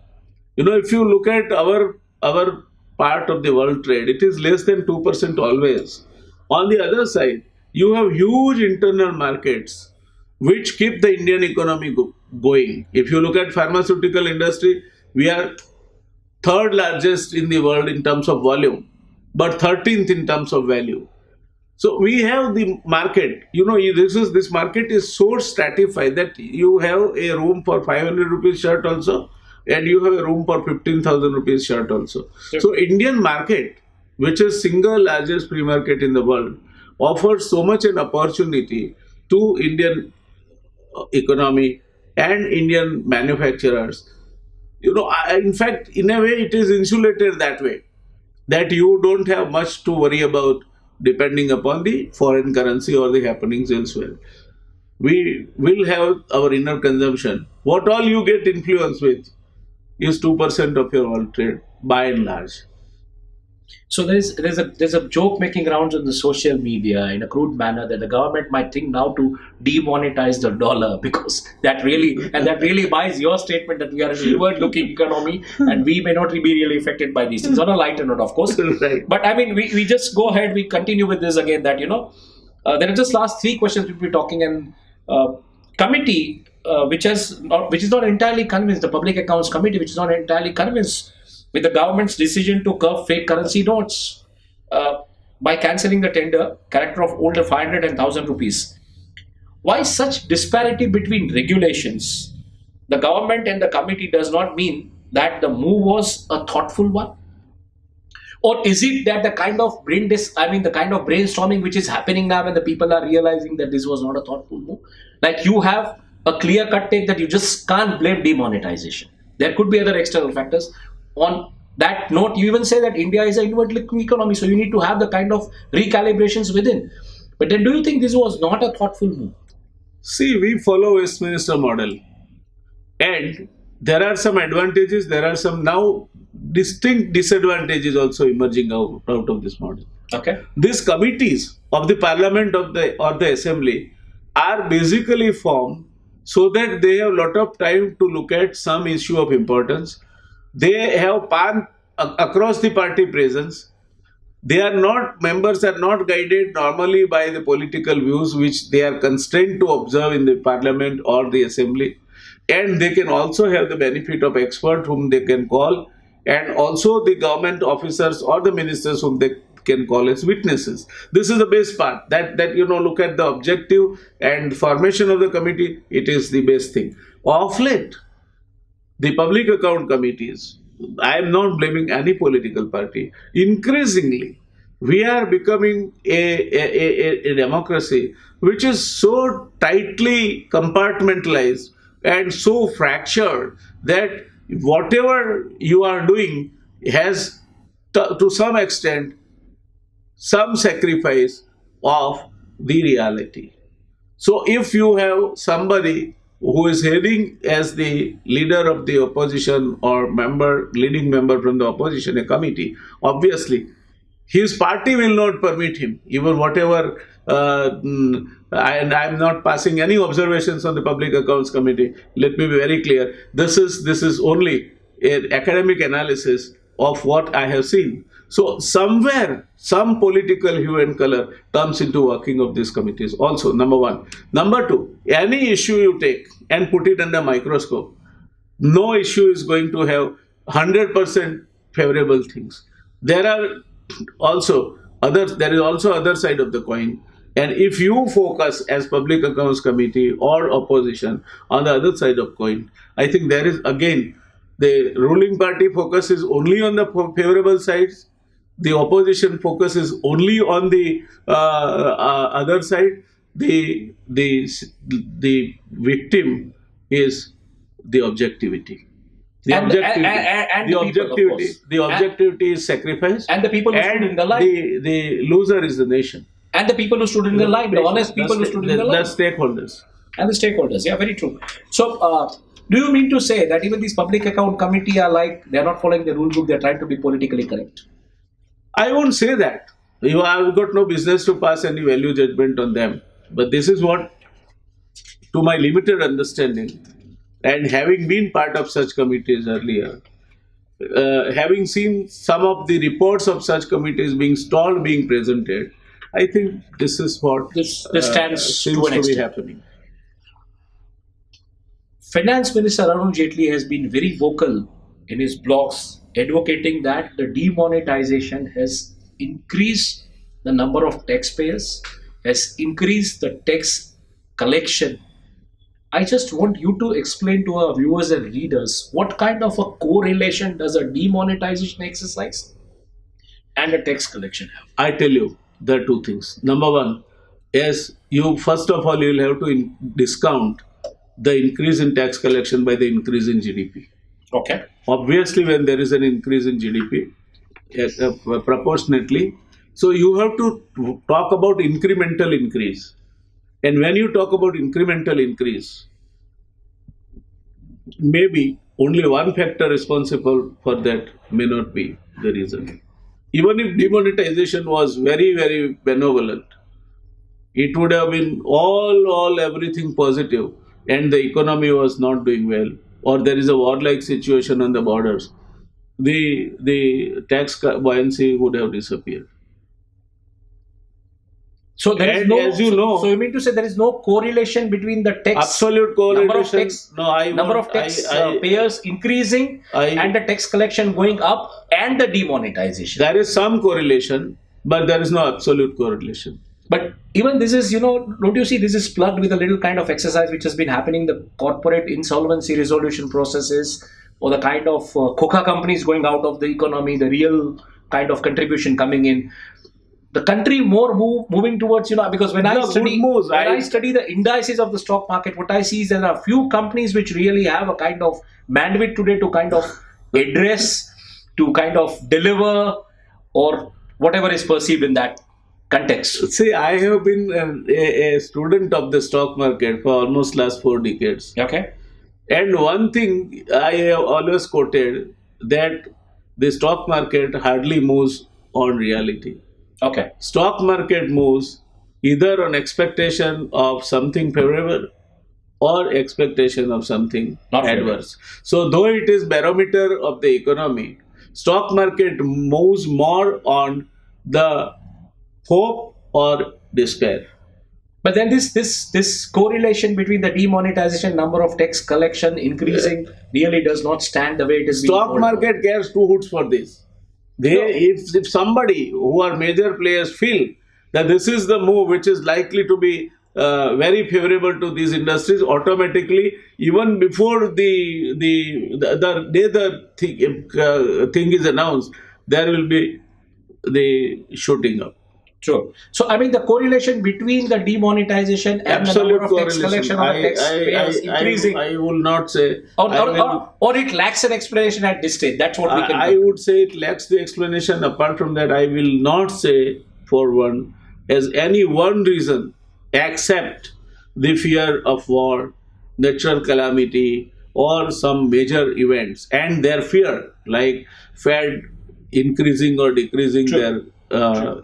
If you look at our part of the world trade, it is less than 2% always. On the other side, you have huge internal markets which keep the Indian economy going. If you look at pharmaceutical industry, we are third largest in the world in terms of volume, but 13th in terms of value. So we have the market. This market is so stratified that you have a room for 500 rupees shirt also, and you have a room for 15,000 rupees shirt also. Sure. So Indian market, which is single largest free market in the world, offers so much an opportunity to Indian economy and Indian manufacturers. In fact, in a way, it is insulated that way, that you don't have much to worry about depending upon the foreign currency or the happenings elsewhere. We will have our inner consumption. What all you get influence with is 2% of your world trade, by and large. So there's a joke making rounds on the social media in a crude manner that the government might think now to demonetize the dollar because that really buys your statement that we are an inward-looking economy and we may not be really affected by these things. On a lighter note, of course. Right. But I mean, we just go ahead. We continue with this again. That there are just last three questions we'll be talking, and committee which is not entirely convinced, the Public Accounts Committee, which is not entirely convinced with the government's decision to curb fake currency notes by cancelling the tender character of older 500 and 1000 rupees. Why such disparity between regulations? The government and the committee does not mean that the move was a thoughtful one, or is it that the kind of the kind of brainstorming which is happening now when the people are realizing that this was not a thoughtful move? Like, you have a clear cut take that you just can't blame demonetization. There could be other external factors. On that note, you even say that India is an inward-looking economy, so you need to have the kind of recalibrations within. But then, do you think this was not a thoughtful move? See, we follow Westminster model, and there are some advantages. There are some now distinct disadvantages also emerging out of this model. Okay. These committees of the Parliament or the Assembly are basically formed so that they have a lot of time to look at some issue of importance. They have across the party presence. Members are not guided normally by the political views which they are constrained to observe in the Parliament or the Assembly. And they can also have the benefit of experts whom they can call, and also the government officers or the ministers whom they can call as witnesses. This is the best part. That look at the objective and formation of the committee. It is the best thing. Of late, the public account committees, I am not blaming any political party. Increasingly, we are becoming a democracy which is so tightly compartmentalized and so fractured that whatever you are doing has, to some extent, some sacrifice of the reality. So if you have somebody who is heading as the leader of the opposition or leading member from the opposition, a committee, obviously his party will not permit him, even whatever. And I am not passing any observations on the Public Accounts Committee. Let me be very clear. This is only an academic analysis of what I have seen. So somewhere, some political hue and color comes into working of these committees also, number one. Number two, any issue you take and put it under microscope, no issue is going to have 100% favorable things. There is also other side of the coin. And if you focus as Public Accounts Committee or opposition on the other side of coin, I think there is, again, the ruling party focuses only on the favorable sides. The opposition focuses only on the other side. The victim is the objectivity. The And objectivity, the objectivity is sacrifice, and the people who stood in the line, the loser is the nation. and the people who stood in the line, the honest people who stood in the line, the stakeholders. and the stakeholders. Yeah, very true. So, do you mean to say that even these Public Account Committee are like, they're not following the rule book, they're trying to be politically correct? I won't say that. I've got no business to pass any value judgment on them. But this is what, to my limited understanding, and having been part of such committees earlier, having seen some of the reports of such committees being stalled, being presented, I think this is what This stands seems to an to be extent. happening. Finance Minister Arun Jaitley has been very vocal in his blogs advocating that the demonetization has increased the number of taxpayers, has increased the tax collection. I just want you to explain to our viewers and readers what kind of a correlation does a demonetization exercise and a tax collection have? I tell you, there are two things. Number one is, first of all, you will have to discount the increase in tax collection by the increase in GDP. Okay. Obviously, when there is an increase in GDP, proportionately, so you have to talk about incremental increase. And when you talk about incremental increase, maybe only one factor responsible for that may not be the reason. Even if demonetization was very, very benevolent, it would have been all everything positive, and the economy was not doing well, or there is a war-like situation on the borders. The tax buoyancy would have disappeared. So there is And no. as you know, so you mean to say there is no correlation between the tax absolute number of correlation. tax No, I number won't- of tax I- payers increasing and the tax collection going up and the demonetization. There is some correlation, but there is no absolute correlation. But even this is, don't you see this is plugged with a little kind of exercise which has been happening, the corporate insolvency resolution processes, or the kind of coca companies going out of the economy, the real kind of contribution coming in. The country more moving towards, because when I study the indices of the stock market, what I see is there are a few companies which really have a kind of bandwidth today to kind of address, to kind of deliver, or whatever is perceived in that context. See, I have been a student of the stock market for almost last 4 decades. Okay. And one thing I have always quoted, that the stock market hardly moves on reality. Okay. Stock market moves either on expectation of something favorable or expectation of something Not adverse. So though it is barometer of the economy, stock market moves more on the hope or despair. But then this correlation between the demonetization, number of tax collection increasing really does not stand the way it is. Stock market cares 2 hoots for this. If somebody who are major players feel that this is the move which is likely to be very favorable to these industries, automatically, even before the day the thing is announced, there will be the shooting up. Sure. So, I mean, the correlation between the demonetization and Absolute the number of tax correlation. collection or the tax payers increasing, I will not say. or it lacks an explanation at this stage. That's what we can. I would say it lacks the explanation. Apart from that, I will not say for one as any one reason except the fear of war, natural calamity, or some major events, and their fear, like Fed increasing or decreasing their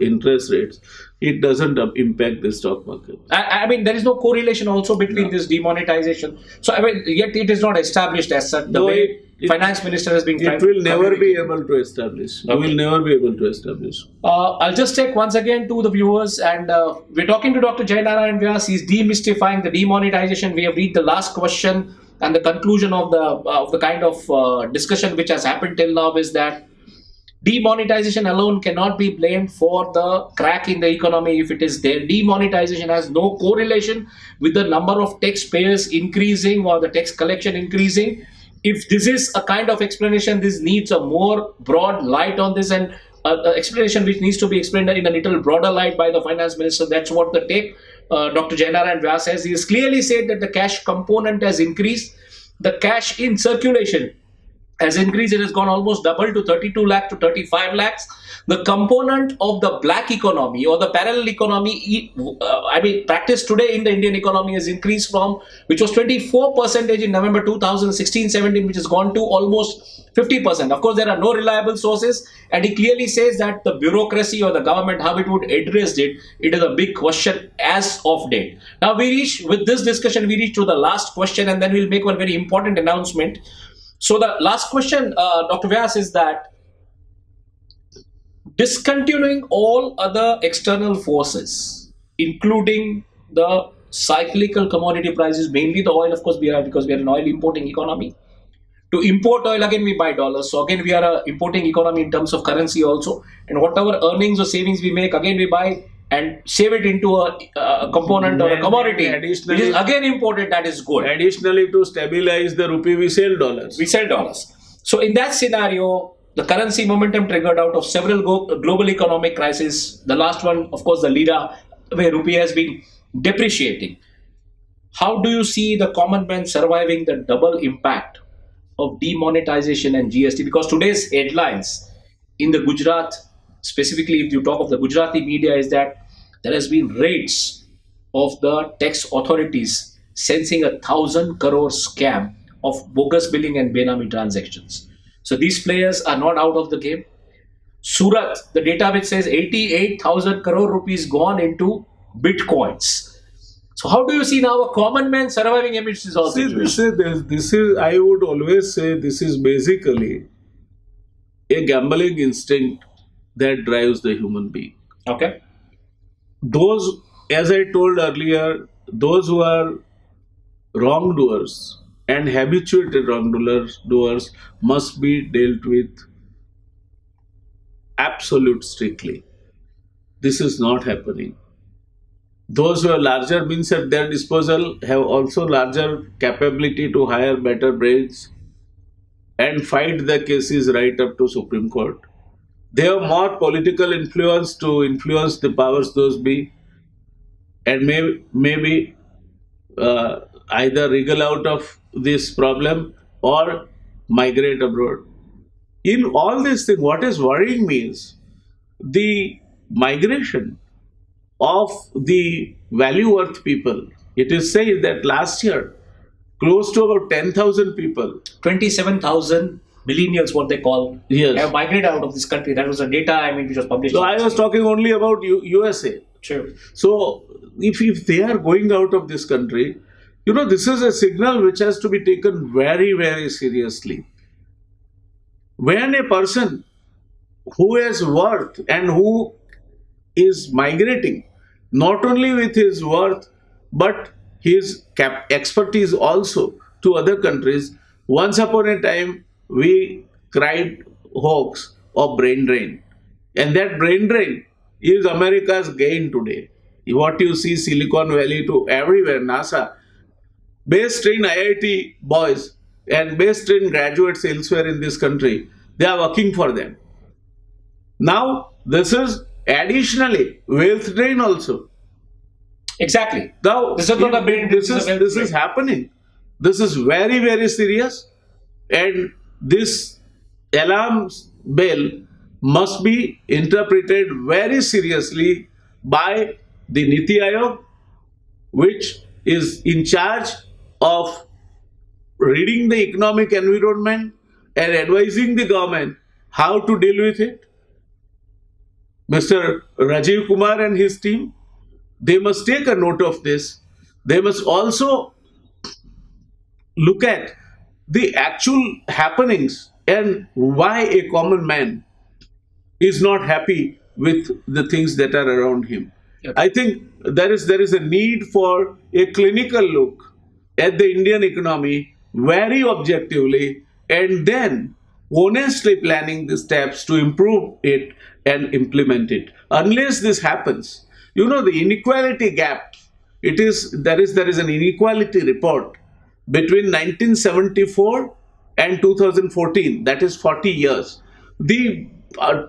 interest rates. It doesn't impact the stock market. I mean, there is no correlation also between this demonetization. So, I mean, yet it is not established as such. The way finance minister has been. It will never be able to establish. Okay. You will never be able to establish. I'll just take once again to the viewers, and we're talking to Dr. Narayan Vyas. He's demystifying the demonetization. We have read the last question, and the conclusion of the kind of discussion which has happened till now is that demonetization alone cannot be blamed for the crack in the economy if it is there. Demonetization has no correlation with the number of taxpayers increasing or the tax collection increasing. If this is a kind of explanation, this needs a more broad light on this, and explanation which needs to be explained in a little broader light by the finance minister. That's what the take. Dr. Narayan Vyas says. He has clearly said that the cash component has increased. The cash in circulation has increased. It has gone almost double to 32 lakh to 35 lakhs. The component of the black economy or the parallel economy, practice today in the Indian economy has increased from, which was 24% in November 2016-17, which has gone to almost 50%. Of course, there are no reliable sources, and he clearly says that the bureaucracy or the government, how it would address it, it is a big question as of date. Now, with this discussion, we reach to the last question, and then we'll make one very important announcement. So the last question, Dr. Vyas, is that discontinuing all other external forces, including the cyclical commodity prices, mainly the oil, of course, because we are an oil importing economy. To import oil, again, we buy dollars. So again, we are an importing economy in terms of currency also. And whatever earnings or savings we make, again, we buy and save it into a component or a commodity, which is again imported. That is good. Additionally, to stabilize the rupee, we sell dollars. So in that scenario, the currency momentum triggered out of several global economic crises. The last one, of course, the lira, where rupee has been depreciating. How do you see the common man surviving the double impact of demonetization and GST? Because today's headlines in the Gujarat, specifically if you talk of the Gujarati media, is that there has been raids of the tax authorities sensing 1,000 crore scam of bogus billing and Benami transactions. So these players are not out of the game. Surat, the data which says 88,000 crore rupees gone into bitcoins. So how do you see now a common man surviving amidst this all See, situation? this is, I would always say, this is basically a gambling instinct that drives the human being. Okay. Those, as I told earlier, those who are wrongdoers and habituated wrongdoers must be dealt with absolute strictly. This is not happening. Those who have larger means at their disposal have also larger capability to hire better brains and fight the cases right up to Supreme Court. They have more political influence to influence the powers those be, and maybe either wriggle out of this problem or migrate abroad. In all these things, what is worrying me is the migration of the value worth people. It is said that last year, close to about 10,000 people. 27,000 millennials, what they call, Yes. have migrated out of this country. That was the data, I mean, which was published. So I was talking only about USA. True. So if they are going out of this country, this is a signal which has to be taken very, very seriously. When a person who has worth and who is migrating, not only with his worth, but his expertise also to other countries, once upon a time we cried hoax or brain drain. And that brain drain is America's gain today. What you see, Silicon Valley to everywhere, NASA, based in IIT boys and based in graduates elsewhere in this country, they are working for them. Now, this is additionally wealth drain also. Exactly. Now, This is not a brain, this this is a wealth is drain. happening. This is very, very serious, and this alarm bell must be interpreted very seriously by the Niti Aayog, which is in charge of reading the economic environment and advising the government how to deal with it. Mr. Rajiv Kumar and his team, they must take a note of this. They must also look at the actual happenings and why a common man is not happy with the things that are around him. Yep. I think there is a need for a clinical look at the Indian economy very objectively, and then honestly planning the steps to improve it and implement it. Unless this happens, the inequality gap. There is an inequality report between 1974 and 2014. That is 40 years. The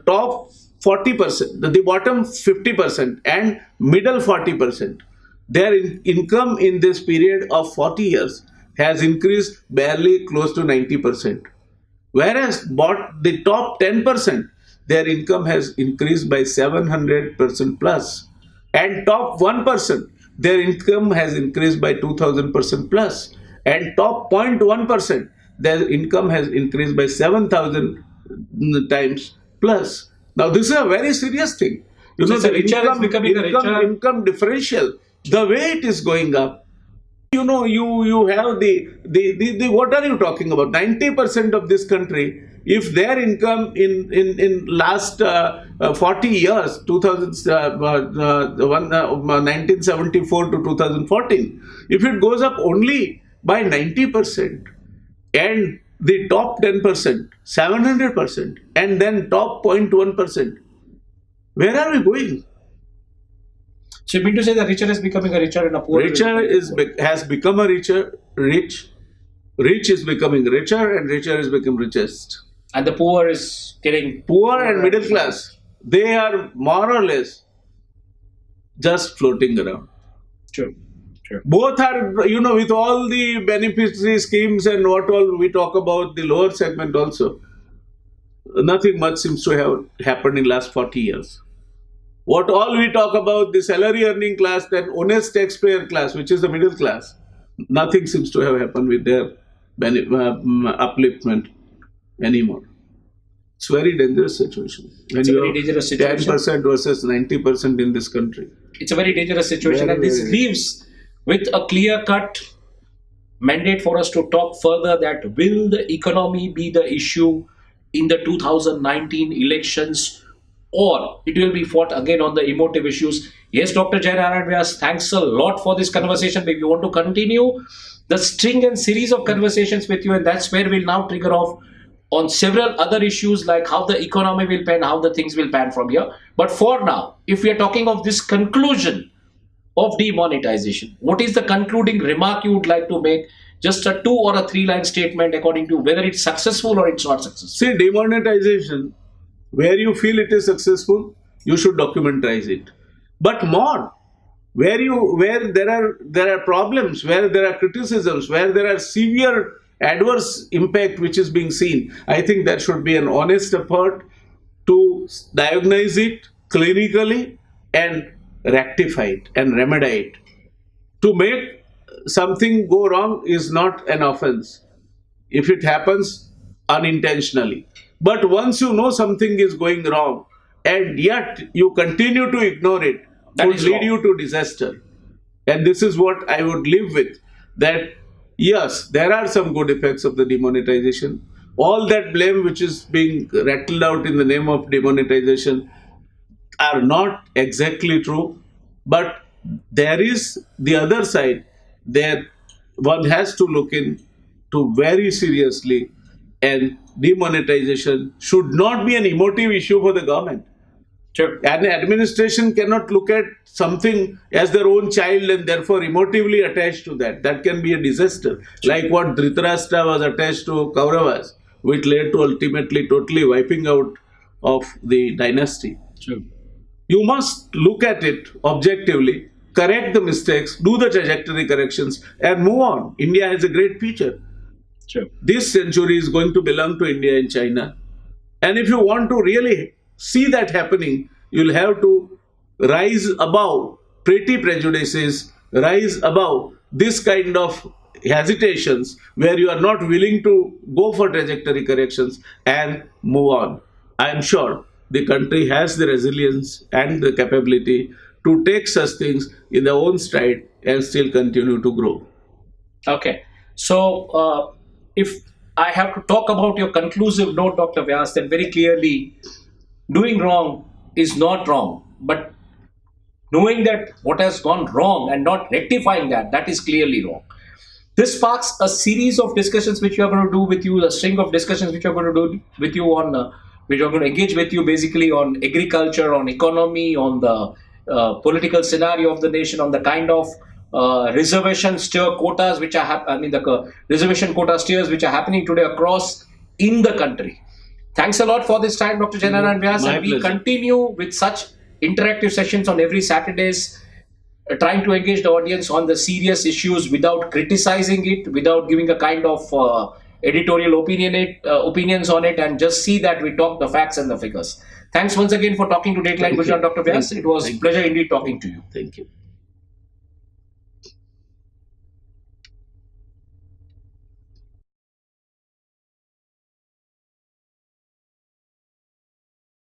top 40%, the bottom 50%, and middle 40%. Their income in this period of 40 years has increased barely close to 90%. Whereas the top 10%, their income has increased by 700% plus. And top 1%, their income has increased by 2000% plus. And top 0.1%, their income has increased by 7,000 times plus. Now, this is a very serious thing. So the richer is becoming a richer. Income differential, the way it is going up, you have the what are you talking about? 90% of this country, if their income in last 40 years, 1974 to 2014, if it goes up only by 90%, and the top 10%, 700%, and then top 0.1%, where are we going? So you mean to say the richer is becoming a richer and a poor Has become a rich is becoming richer, and richer is becoming richest. and the poor is getting Poor and middle class, they are more or less just floating around. True. Sure. Both are, with all the beneficiary schemes and what all we talk about, the lower segment also, nothing much seems to have happened in last 40 years. What all we talk about, the salary earning class, that honest taxpayer class, which is the middle class, nothing seems to have happened with their upliftment anymore. It's very dangerous situation. When It's a you very have dangerous situation. 10% versus 90% in this country. It's a very dangerous situation, Very, and this very. leaves with a clear cut mandate for us to talk further that will the economy be the issue in the 2019 elections, or it will be fought again on the emotive issues. Yes, Dr. Narayan Vyas, thanks a lot for this conversation. We want to continue the string and series of conversations with you, and that's where we'll now trigger off on several other issues like how the economy will pan, how the things will pan from here. But for now, if we are talking of this conclusion of demonetization, what is the concluding remark you would like to make? Just a 2 or a 3 line statement according to whether it's successful or it's not successful. See, demonetization, where you feel it is successful, you should documentize it. But more, where there are problems, where there are criticisms, where there are severe adverse impact which is being seen, I think there should be an honest effort to diagnose it clinically and rectify it and remedy it. To make something go wrong is not an offense if it happens unintentionally. But once you know something is going wrong and yet you continue to ignore it, That would is lead wrong. you to disaster. And this is what I would live with, that yes, there are some good effects of the demonetization. All that blame which is being rattled out in the name of demonetization are not exactly true, but there is the other side that one has to look into very seriously, and demonetization should not be an emotive issue for the government. Sure. An administration cannot look at something as their own child and therefore emotively attached to that. That can be a disaster. Like what Dhritarashtra was attached to Kauravas, which led to ultimately totally wiping out of the dynasty. Sure. You must look at it objectively, correct the mistakes, do the trajectory corrections, and move on. India has a great future. Sure. This century is going to belong to India and China. And if you want to really see that happening, you'll have to rise above petty prejudices, rise above this kind of hesitations where you are not willing to go for trajectory corrections and move on. I am sure the country has the resilience and the capability to take such things in their own stride and still continue to grow. Okay. So, if I have to talk about your conclusive note, Dr. Vyas, then very clearly, doing wrong is not wrong. But knowing that what has gone wrong and not rectifying that, that is clearly wrong. This sparks a series of discussions which we are going to do with you, a string of discussions which we are going to do with you on, which are going to engage with you basically on agriculture, on economy, on the political scenario of the nation, on the kind of reservation steer quotas which are, the reservation quota steers which are happening today across in the country. Thanks a lot for this time, Dr. Narayan Vyas, My and we pleasure. continue with such interactive sessions on every Saturdays, trying to engage the audience on the serious issues without criticizing it, without giving a kind of editorial opinions on it, and just see that we talk the facts and the figures. Thanks once again for talking to Dateline Thank Gujarat, you. Dr. Vyas. Thank It you. was Thank you. pleasure indeed talking to you. Thank you.